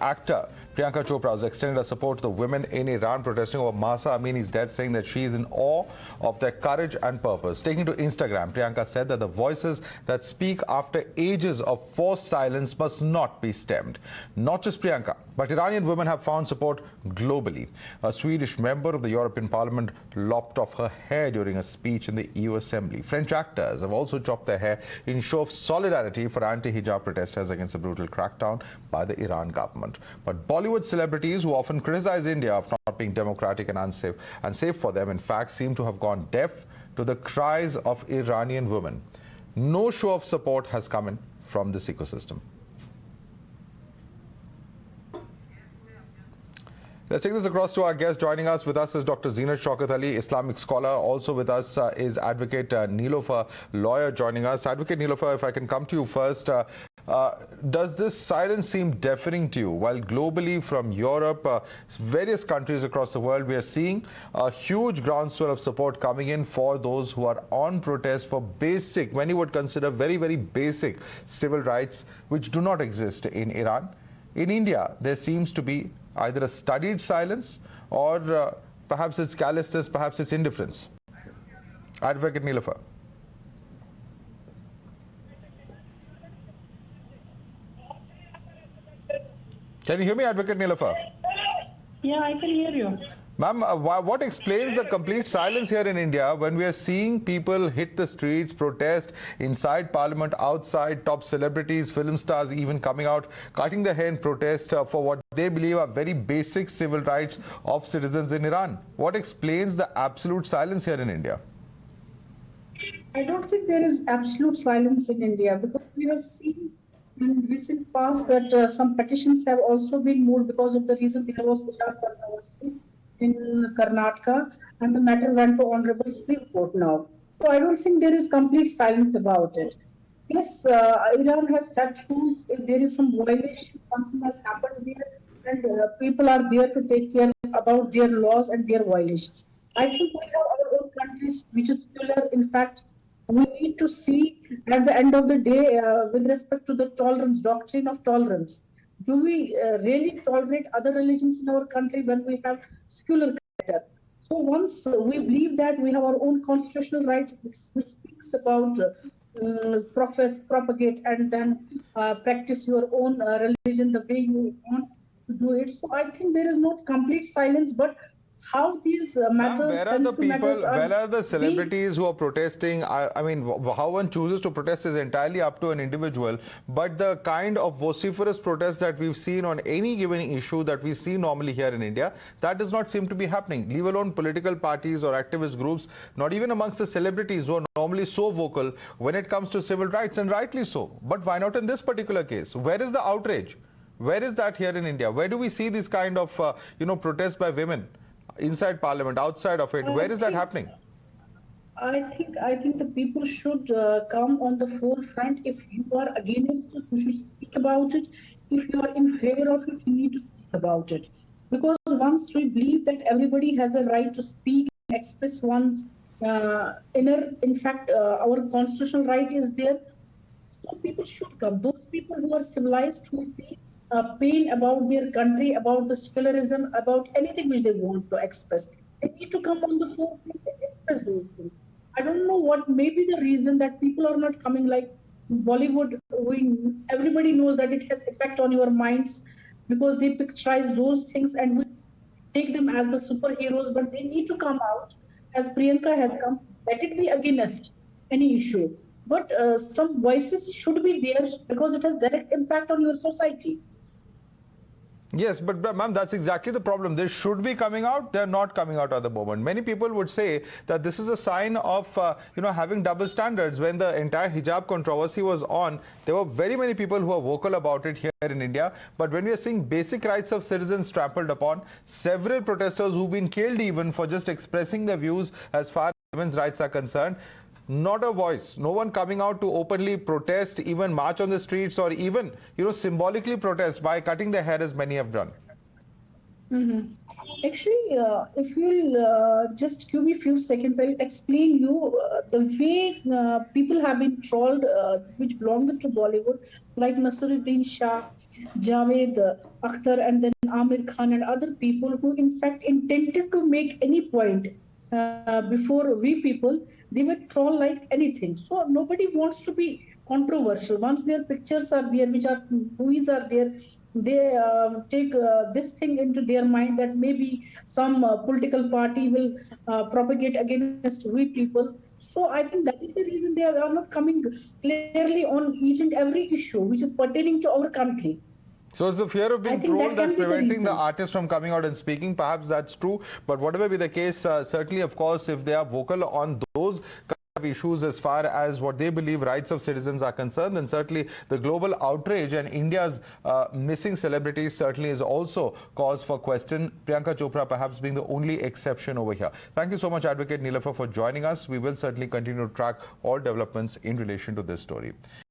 actor Priyanka Chopra has extended her support to the women in Iran protesting over Mahsa Amini's death, saying that she is in awe of their courage and purpose. Taking to Instagram, Priyanka said that the voices that speak after ages of forced silence must not be stemmed. Not just Priyanka, but Iranian women have found support globally. A Swedish member of the European Parliament lopped off her hair during a speech in the EU Assembly. French actors have also chopped their hair in show of solidarity for anti-hijab protesters against a brutal crackdown by the Iran government. But Bollywood celebrities, who often criticize India for not being democratic and unsafe for them, in fact seem to have gone deaf to the cries of Iranian women. No show of support has come in from this ecosystem. Let's take this across to our guest. Joining us with us is Dr. Zeenat Shaukat Ali, Islamic scholar. Also with us is Advocate Nilofer, lawyer, joining us. Advocate Nilofer, if I can come to you first, does this silence seem deafening to you? While globally from Europe, various countries across the world, we are seeing a huge groundswell of support coming in for those who are on protest for basic, many would consider very, very basic civil rights, which do not exist in Iran. In India, there seems to be either a studied silence or perhaps it's callousness, perhaps it's indifference. Advocate Nilofer. Can you hear me, Advocate Nilofer? Yeah, I can hear you. Ma'am, what explains the complete silence here in India when we are seeing people hit the streets, protest inside Parliament, outside, top celebrities, film stars even coming out, cutting their hair in protest for what they believe are very basic civil rights of citizens in Iran? What explains the absolute silence here in India? I don't think there is absolute silence in India, because we have seen in recent past that some petitions have also been moved because of the reason there was Hijab controversy in Karnataka, and the matter went to Honorable Supreme Court now. So I don't think there is complete silence about it. Yes, Iran has set rules. If there is some violation, something has happened there, and people are there to take care about their laws and their violations. I think we have our own countries, which is similar. In fact, we need to see at the end of the day, with respect to the tolerance, doctrine of tolerance, do we really tolerate other religions in our country when we have secular character? So once we believe that we have our own constitutional right, which speaks about profess, propagate, and then practice your own religion the way you want to do it. So I think there is not complete silence, but how these matters, where are the people, where are the being celebrities who are protesting? I mean, how one chooses to protest is entirely up to an individual. But the kind of vociferous protest that we've seen on any given issue that we see normally here in India, that does not seem to be happening. Leave alone political parties or activist groups, not even amongst the celebrities who are normally so vocal when it comes to civil rights, and rightly so. But why not in this particular case? Where is the outrage? Where is that here in India? Where do we see this kind of, protests by women? Inside Parliament, outside of it, where is that happening? I think the people should come on the forefront. If you are against it, you should speak about it. If you are in favor of it, you need to speak about it. Because once we believe that everybody has a right to speak and express one's inner, in fact, our constitutional right is there, so people should come. Those people who are civilized, who feel pain about their country, about the secularism, about anything which they want to express, they need to come on the forefront and express those things. I don't know what may be the reason that people are not coming. Like Bollywood, everybody knows that it has effect on your minds because they picturize those things and we take them as the superheroes, but they need to come out as Priyanka has come. Let it be against any issue. But some voices should be there because it has direct impact on your society. Yes, but ma'am, that's exactly the problem. They should be coming out. They're not coming out at the moment. Many people would say that this is a sign of, having double standards. When the entire hijab controversy was on, there were very many people who are vocal about it here in India. But when we are seeing basic rights of citizens trampled upon, several protesters who've been killed even for just expressing their views as far as women's rights are concerned, not a voice, no one coming out to openly protest, even march on the streets, or even, symbolically protest by cutting their hair as many have done. Mhm. Actually, if you'll just give me a few seconds, I'll explain you the way people have been trolled, which belong to Bollywood, like Nasiruddin Shah, Javed Akhtar, and then Amir Khan and other people who, in fact, intended to make any point before we people, they would troll like anything. So nobody wants to be controversial. Once their pictures are there, which are movies are there, they take this thing into their mind that maybe some political party will propagate against we people. So I think that is the reason they are not coming clearly on each and every issue which is pertaining to our country. So it's the fear of I being think that trolled can that's be the preventing the reason. artist from coming out and speaking. Perhaps that's true. But whatever be the case, certainly, of course, if they are vocal on those kind of issues as far as what they believe rights of citizens are concerned, then certainly the global outrage and India's missing celebrities certainly is also cause for question. Priyanka Chopra perhaps being the only exception over here. Thank you so much, Advocate Nilofer, for joining us. We will certainly continue to track all developments in relation to this story.